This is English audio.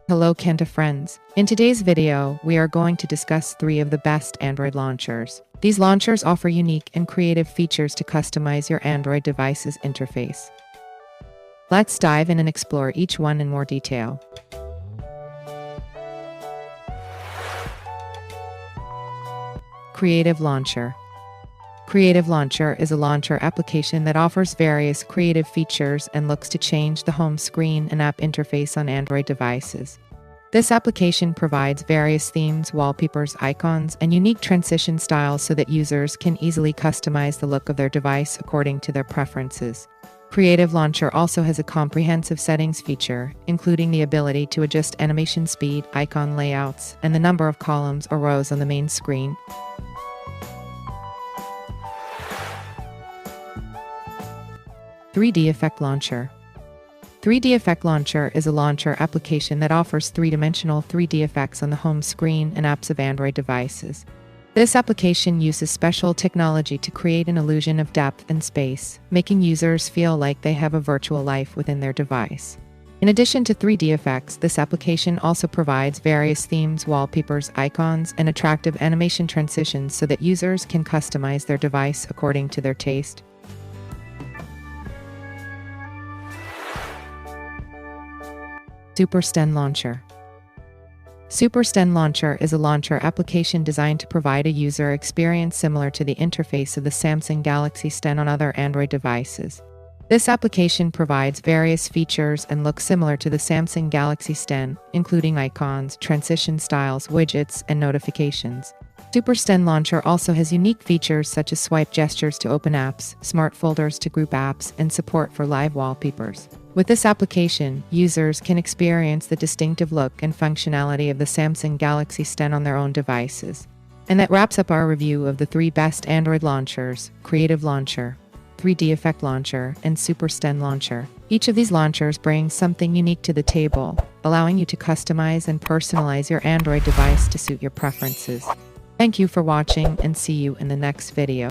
Hello Kenta friends. In today's video, we are going to discuss 3 of the best Android launchers. These launchers offer unique and creative features to customize your Android device's interface. Let's dive in and explore each one in more detail. Creative Launcher. Creative Launcher is a launcher application that offers various creative features and looks to change the home screen and app interface on Android devices. This application provides various themes, wallpapers, icons, and unique transition styles so that users can easily customize the look of their device according to their preferences. Creative Launcher also has a comprehensive settings feature, including the ability to adjust animation speed, icon layouts, and the number of columns or rows on the main screen. 3D Effect Launcher. 3D Effect Launcher is a launcher application that offers three-dimensional 3D effects on the home screen and apps of Android devices. This application uses special technology to create an illusion of depth and space, making users feel like they have a virtual life within their device. In addition to 3D effects, this application also provides various themes, wallpapers, icons, and attractive animation transitions so that users can customize their device according to their taste. S10 Launcher. S10 Launcher is a launcher application designed to provide a user experience similar to the interface of the Samsung Galaxy S10 on other Android devices. This application provides various features and looks similar to the Samsung Galaxy S10, including icons, transition styles, widgets, and notifications. S10 Launcher also has unique features such as swipe gestures to open apps, smart folders to group apps, and support for live wallpapers. With this application, users can experience the distinctive look and functionality of the Samsung Galaxy S10 on their own devices. And that wraps up our review of the 3 best Android launchers: Creative Launcher, 3D Effect Launcher, and S10 Launcher. Each of these launchers brings something unique to the table, allowing you to customize and personalize your Android device to suit your preferences. Thank you for watching, and see you in the next video.